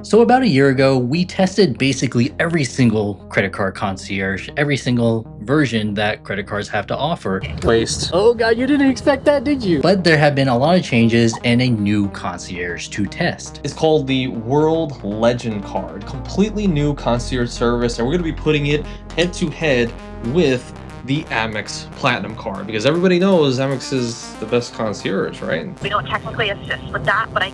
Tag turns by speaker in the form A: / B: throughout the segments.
A: So about a year ago, we tested basically every single credit card concierge, every single version that credit cards have to offer.
B: Waste. Oh god, you didn't expect that, did you?
A: But there have been a lot of changes and a new concierge to test.
B: It's called the World Legend Card. Completely new concierge service, and we're going to be putting it head to head with the Amex Platinum Card, because everybody knows Amex is the best concierge, right?
C: We don't technically assist with that, but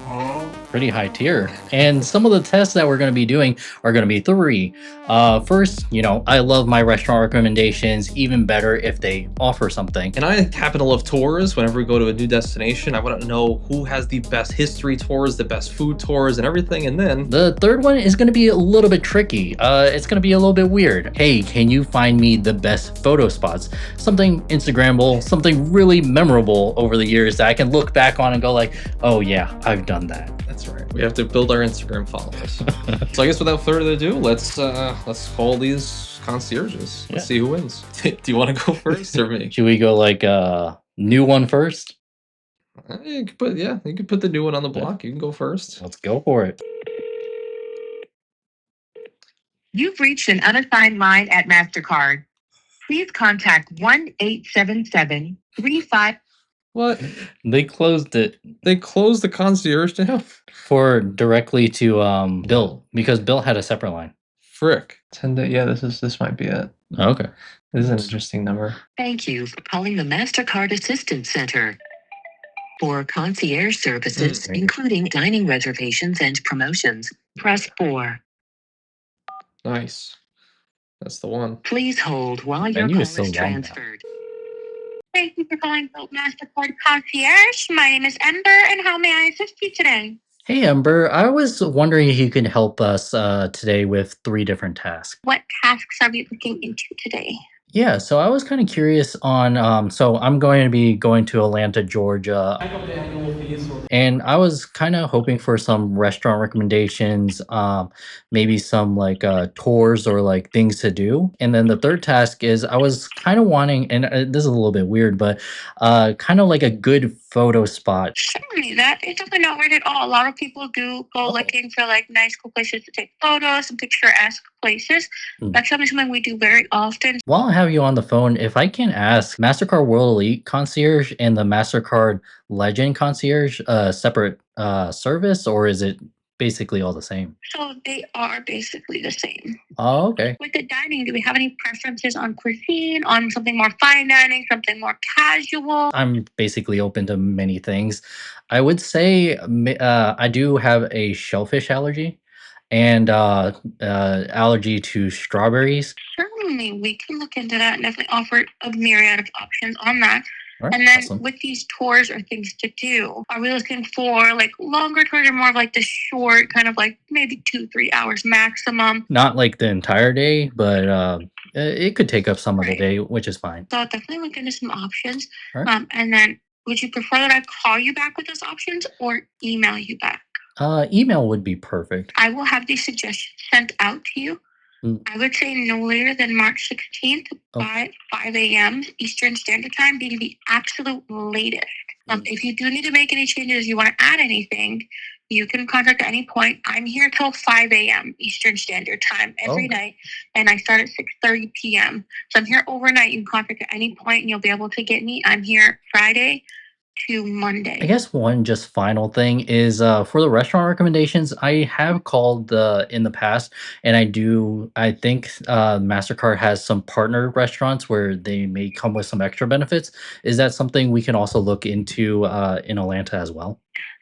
A: Pretty high tier. And some of the tests that we're going to be doing are going to be three. First, I love my restaurant recommendations, even better if they offer something.
B: And I happen to love tours. Whenever we go to a new destination, I want to know who has the best history tours, the best food tours, and everything. And then
A: The third one is going to be a little bit tricky. It's going to be a little bit weird. Hey, can you find me the best photo spots? Something Instagrammable, something really memorable over the years that I can look back on and go like, oh yeah, I've done that.
B: that's right. We have to build our Instagram followers. So I guess without further ado, let's call these concierges. Let's see who wins. Do you want to go first or me?
A: Should we go like new one first?
B: You could put the new one on the block. You can go first.
A: Let's go for it.
C: you've reached an unassigned line at Mastercard. Please contact 1-877-35.
B: What?
A: They closed it
B: They closed the concierge now?
A: for directly to bilt because bilt had a separate line.
B: Frick. 10 day. Yeah, this might be it.
A: Okay.
B: This is an interesting number.
D: Thank you for calling the Mastercard Assistance Center. For concierge services, including dining reservations and promotions, press 4.
B: Nice. That's the one.
D: Please hold while your
A: Menu
D: call
A: is so
D: is
A: long now.
D: transferred.
C: Thank you for calling Bilt Mastercard Concierge. My name is Ember, and how may I assist you today?
A: Hey Ember, I was wondering if you can help us today with 3 different tasks.
C: What tasks are we looking into today?
A: Yeah, so I was kind of curious on so I'm going to be going to Atlanta, Georgia. And I was kind of hoping for some restaurant recommendations, maybe some like tours or like things to do. And then the third task is I was kind of wanting, and this is a little bit weird, but kind of like a good photo spot.
C: Certainly, that is definitely not weird at all. A lot of people do go looking for like nice, cool places to take photos and picturesque places. That's something we do very often.
A: While I have you on the phone, if I can ask, MasterCard World Elite Concierge and the MasterCard Legend Concierge separate service, or is it basically all the same?
C: So they are basically the same.
A: Oh, okay.
C: With the dining, do we have any preferences on cuisine, on something more fine dining, something more casual?
A: I'm basically open to many things. I would say I do have a shellfish allergy and allergy to strawberries.
C: Certainly, we can look into that and definitely offer a myriad of options on that.
A: All right,
C: And then
A: awesome.
C: with these tours or things to do, are we looking for like longer tours or more of like the short, kind of like maybe 2-3 hours maximum?
A: Not like the entire day, but it could take up some of the
C: Right.
A: day, which is fine.
C: So I'll definitely look into some options.
A: All right.
C: And then would you prefer that I call you back with those options or email you back?
A: Email would be perfect.
C: I will have these suggestions sent out to you. I would say no later than March 16th by 5 a.m. Eastern Standard Time being the absolute latest. If you do need to make any changes, you want to add anything, you can contact at any point. I'm here till 5 a.m. Eastern Standard Time every night, and I start at 6:30 p.m. So I'm here overnight. You can contact at any point, and you'll be able to get me. I'm here Friday to Monday.
A: I guess one just final thing is for the restaurant recommendations, I have called in the past, and I think MasterCard has some partner restaurants where they may come with some extra benefits. Is that something we can also look into in Atlanta as well?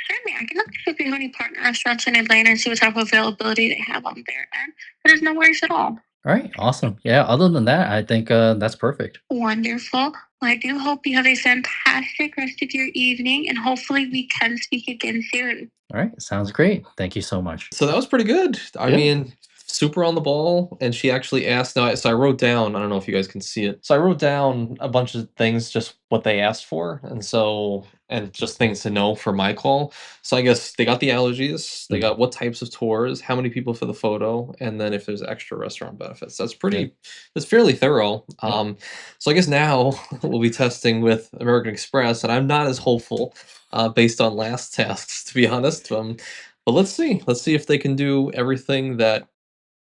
C: Certainly, I can look to see if we have any partner restaurants in Atlanta and see what type of availability they have on their end. But there's no worries at all.
A: All right, awesome. Yeah, other than that, I think that's perfect.
C: Wonderful. I do hope you have a fantastic rest of your evening, and hopefully we can speak again soon.
A: All right, sounds great. Thank you so much.
B: So that was pretty good. I
A: Yeah.
B: mean, super on the ball. And she actually asked. Now, so I wrote down. I don't know if you guys can see it. So I wrote down a bunch of things, just what they asked for, and just things to know for my call. So I guess they got the allergies. They got what types of tours, how many people for the photo, and then if there's extra restaurant benefits. That's pretty. That's fairly thorough. So I guess now we'll be testing with American Express, and I'm not as hopeful based on last tasks, to be honest. But let's see. Let's see if they can do everything that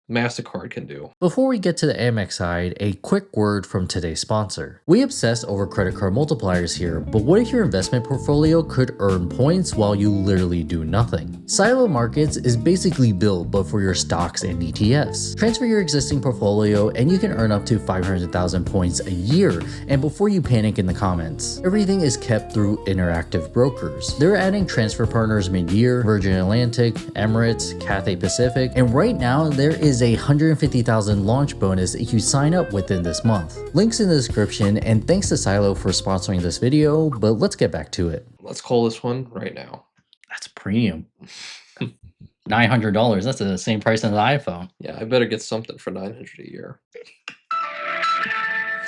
B: Mastercard can do.
A: Before we get to the Amex side, a quick word from today's sponsor. We obsess over credit card multipliers here, but what if your investment portfolio could earn points while you literally do nothing? Silo Markets is basically bilt, but for your stocks and ETFs. Transfer your existing portfolio and you can earn up to 500,000 points a year, and before you panic in the comments, everything is kept through interactive brokers. They're adding transfer partners mid-year, Virgin Atlantic, Emirates, Cathay Pacific, and right now there is a 150,000 launch bonus if you sign up within this month. Links in the description, and thanks to Silo for sponsoring this video, but let's get back to it.
B: Let's call this one right now.
A: That's premium. $900, that's the same price as the iPhone.
B: Yeah, I better get something for $900 a year.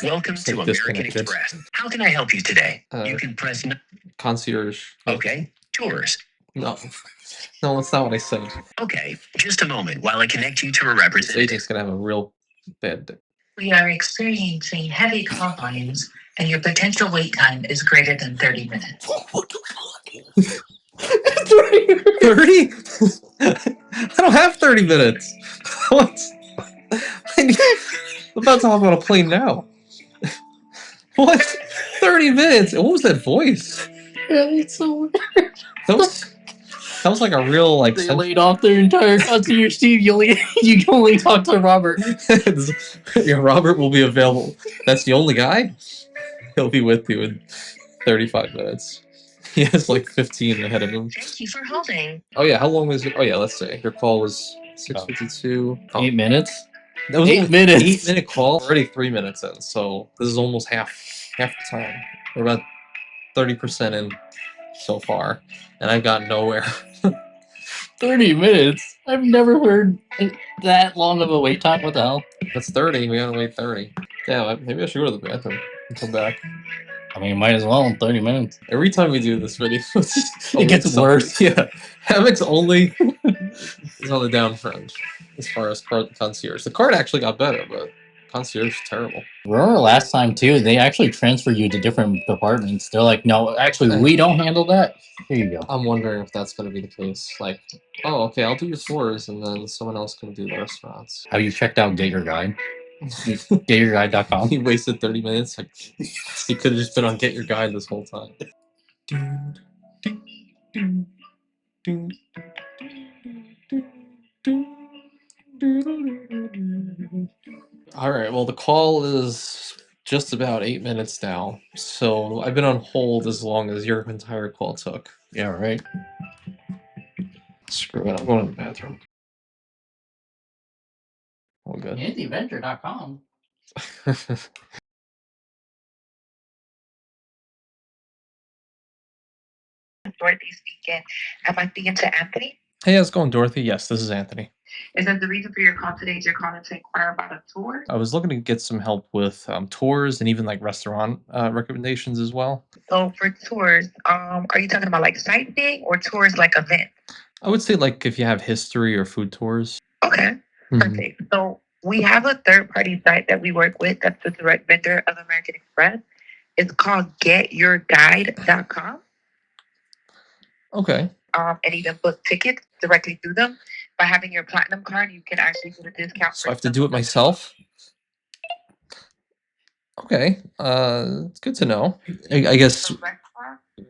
D: Welcome to American Express. How can I help you today? You can press
B: Concierge.
D: Okay. Tours.
B: No, that's not what I said.
D: Okay. Just a moment while I connect you to a
B: This
D: representative.
B: agent's gonna have a real bad day.
D: We are experiencing heavy call volumes, and your potential wait time is greater than 30 minutes.
B: 30? I don't have 30 minutes. What? I'm about to hop on a plane now. What? 30 minutes? What was that voice?
A: Yeah, it's so weird.
B: That was like a real like.
A: They laid off their entire concierge team. You can only talk to Robert.
B: Yeah, Robert will be available. That's the only guy. He'll be with you in 35 minutes. He has like 15 ahead of him.
D: Thank you for holding.
B: Oh yeah, how long was it? Oh yeah, let's see. Your call was 6:52.
A: 8 minutes?
B: That was
A: 8
B: only
A: minutes.
B: 8-minute call. Already 3 minutes in, so this is almost half the time. We're about 30% in so far, and I've got nowhere.
A: 30 minutes? I've never heard that long of a wait time. What the hell?
B: That's 30. We gotta wait 30. Damn, maybe I should go to the bathroom and come back.
A: I mean, might as well in 30 minutes.
B: Every time we do this video,
A: It gets worse.
B: Yeah, Amex only is on the down trend as far as concierge. The card actually got better, but concierge is terrible.
A: Remember last time too, they actually transfer you to different departments. They're like, no, actually, we don't handle that. Here you go.
B: I'm wondering if that's going to be the case. Like, oh, okay, I'll do your floors, and then someone else can do the restaurants.
A: Have you checked out Get Your Guide? GetYourGuide.com.
B: He wasted 30 minutes. Like, he could have just been on Get Your Guide this whole time. Alright, well, the call is just about 8 minutes now. So I've been on hold as long as your entire call took.
A: Yeah, right.
B: Screw it, I'm going to the bathroom. All good.
A: AndyVenture.com.
D: Dorothy speaking. Am I speaking to Anthony?
B: Hey, how's it going, Dorothy? Yes, this is Anthony.
D: Is that the reason for your call today? Is you're calling to inquire about a tour?
B: I was looking to get some help with tours and even like restaurant recommendations as well.
D: So for tours, are you talking about like sightseeing or tours like event?
B: I would say like if you have history or food tours.
D: Okay, perfect. So we have a third-party site that we work with that's the direct vendor of American Express. It's called GetYourGuide.com.
B: Okay.
D: And even book tickets directly through them. By having your platinum card, you can actually get a discount.
B: So I have to do it myself? Okay. It's good to know. I guess.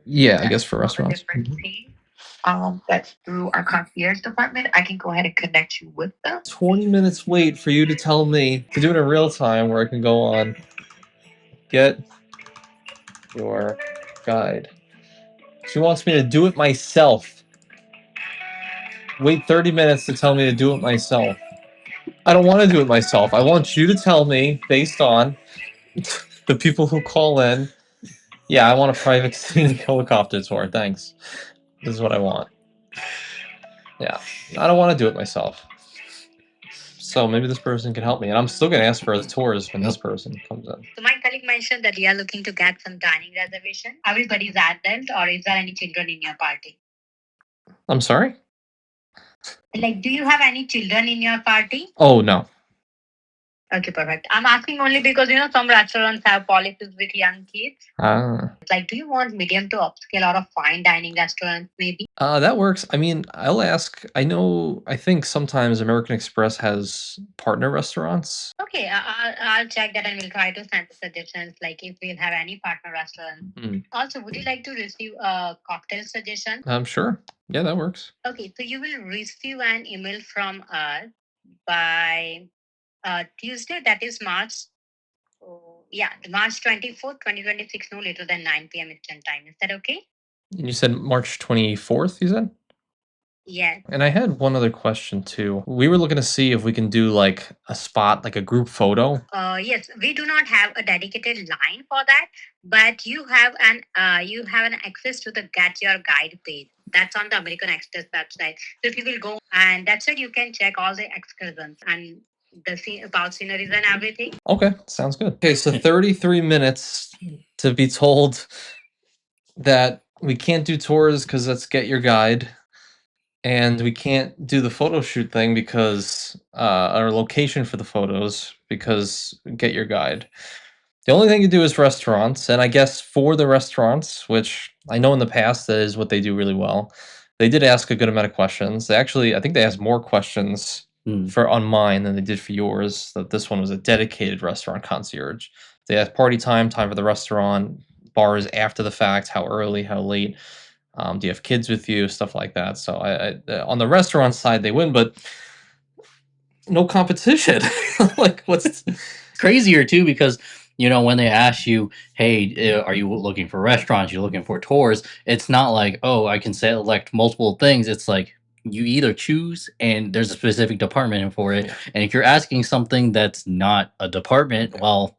B: Yeah, I guess for restaurants.
D: That's through our concierge department. I can go ahead and connect you with them.
B: 20 minutes wait for you to tell me to do it in real time where I can go on Get Your Guide. She wants me to do it myself. Wait 30 minutes to tell me to do it myself. I don't want to do it myself. I want you to tell me, based on the people who call in, yeah, I want a private helicopter tour. Thanks. This is what I want. Yeah, I don't want to do it myself. So maybe this person can help me. And I'm still going to ask for the tours when this person comes in.
C: So my colleague mentioned that you are looking to get some dining reservation. Everybody's adult, or is there any children in your party?
B: I'm sorry?
C: Like, do you have any children in your party?
B: Oh, no.
C: Okay, perfect. I'm asking only because some restaurants have policies with young kids. Like, do you want medium to upscale or a fine dining restaurant, maybe?
B: That works. I mean, I'll ask. I think sometimes American Express has partner restaurants.
C: Okay, I'll check that and we'll try to send the suggestions. Like, if we'll have any partner restaurant. Also, would you like to receive a cocktail suggestion?
B: Sure. Yeah, that works.
C: Okay, so you will receive an email from us by Tuesday, that is March. March 24th, 2026, no later than 9 p.m. Eastern Time. Is that okay?
B: You said March 24th, you said?
C: Yes.
B: And I had one other question too. We were looking to see if we can do like a spot, like a group photo.
C: Yes, we do not have a dedicated line for that, but you have an access to the Get Your Guide page. That's on the American Express website. So if you will go, and that's it, you can check all the excursions and about sceneries and everything.
B: Okay, sounds good. Okay, so 33 minutes to be told that we can't do tours because let's get your guide. And we can't do the photo shoot thing because our location for the photos because get your guide. The only thing you do is restaurants, and I guess for the restaurants, which I know in the past that is what they do really well, they did ask a good amount of questions. They actually, I think they asked more questions for on mine than they did for yours. That this one was a dedicated restaurant concierge. They asked party time, time for the restaurant, bars after the fact, how early, how late. Do you have kids with you? Stuff like that. So on the restaurant side, they win, but no competition. Like what's
A: crazier too, because when they ask you, hey, are you looking for restaurants, you're looking for tours, it's not like, oh, I can select multiple things. It's like you either choose and there's a specific department for it. And if you're asking something that's not a department, well,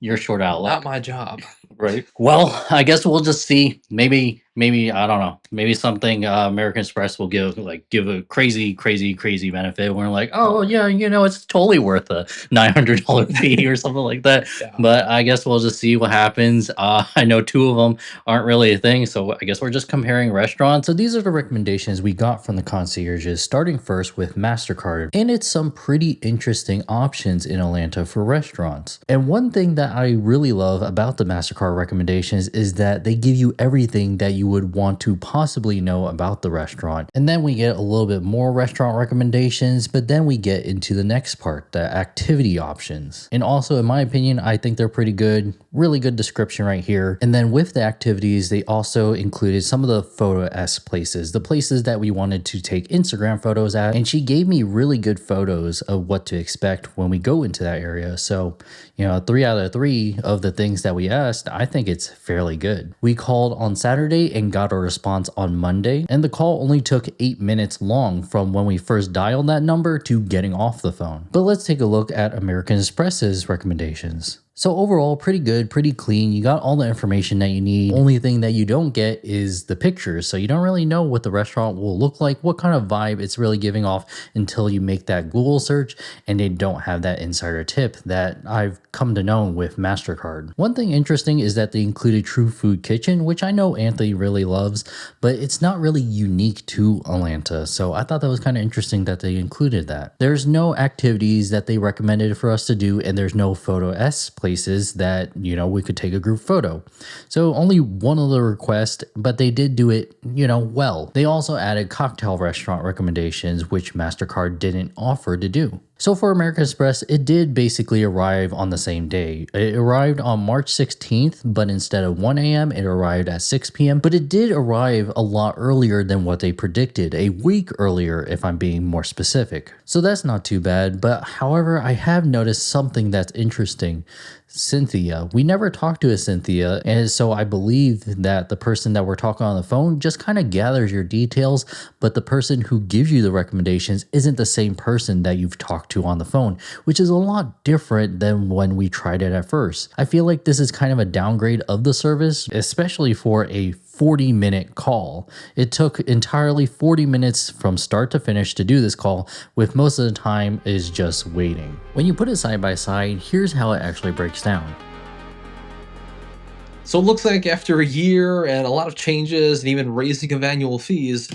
A: you're short out of luck.
B: Not my job.
A: Right. Well, I guess we'll just see. Maybe I don't know. Maybe something American Express will give a crazy benefit. We're like, oh yeah, it's totally worth a $900 fee or something like that.
B: Yeah.
A: But I guess we'll just see what happens. I know two of them aren't really a thing, so I guess we're just comparing restaurants. So these are the recommendations we got from the concierges, starting first with Mastercard, and it's some pretty interesting options in Atlanta for restaurants. And one thing that I really love about the Mastercard recommendations is that they give you everything that you would want to possibly know about the restaurant. And then we get a little bit more restaurant recommendations, but then we get into the next part, the activity options. And also, in my opinion, I think they're pretty good. Really good description right here. And then with the activities, they also included some of the photo-esque places, the places that we wanted to take Instagram photos at. And she gave me really good photos of what to expect when we go into that area. So, 3 out of 3 of the things that we asked, I think it's fairly good. We called on Saturday and got a response on Monday, and the call only took 8 minutes long from when we first dialed that number to getting off the phone. But let's take a look at American Express's recommendations. So overall, pretty good, pretty clean. You got all the information that you need. Only thing that you don't get is the pictures. So you don't really know what the restaurant will look like, what kind of vibe it's really giving off until you make that Google search, and they don't have that insider tip that I've come to know with Mastercard. One thing interesting is that they included True Food Kitchen, which I know Anthony really loves, but it's not really unique to Atlanta. So I thought that was kind of interesting that they included that. There's no activities that they recommended for us to do, and there's no photo-esque places that, we could take a group photo. So only one of the requests, but they did do it, well. They also added cocktail restaurant recommendations, which Mastercard didn't offer to do. So for American Express, it did basically arrive on the same day. It arrived on March 16th, but instead of 1 a.m., it arrived at 6 p.m. But it did arrive a lot earlier than what they predicted, a week earlier if I'm being more specific. So that's not too bad, but however, I have noticed something that's interesting. Cynthia. We never talked to a Cynthia, and so I believe that the person that we're talking on the phone just kind of gathers your details, but the person who gives you the recommendations isn't the same person that you've talked to on the phone, which is a lot different than when we tried it at first. I feel like this is kind of a downgrade of the service, especially for a 40-minute call. It took entirely 40 minutes from start to finish to do this call, with most of the time is just waiting. When you put it side by side, here's how it actually breaks down.
B: So it looks like after a year and a lot of changes and even raising of annual fees,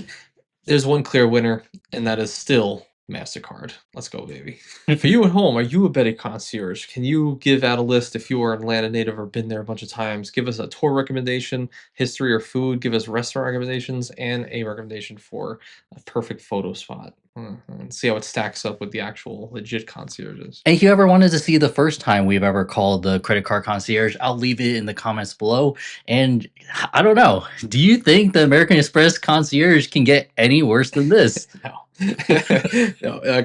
B: there's one clear winner, and that is still Mastercard. Let's go, baby. For you at home, are you a betting concierge? Can you give out a list if you are an Atlanta native or been there a bunch of times? Give us a tour recommendation, history or food. Give us restaurant recommendations and a recommendation for a perfect photo spot. And see how it stacks up with the actual legit concierges.
A: And if you ever wanted to see the first time we've ever called the credit card concierge, I'll leave it in the comments below. And I don't know, do you think the American Express concierge can get any worse than this?
B: No.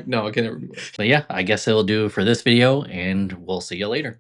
B: No, it can never be worse.
A: But yeah, I guess it'll do for this video, and we'll see you later.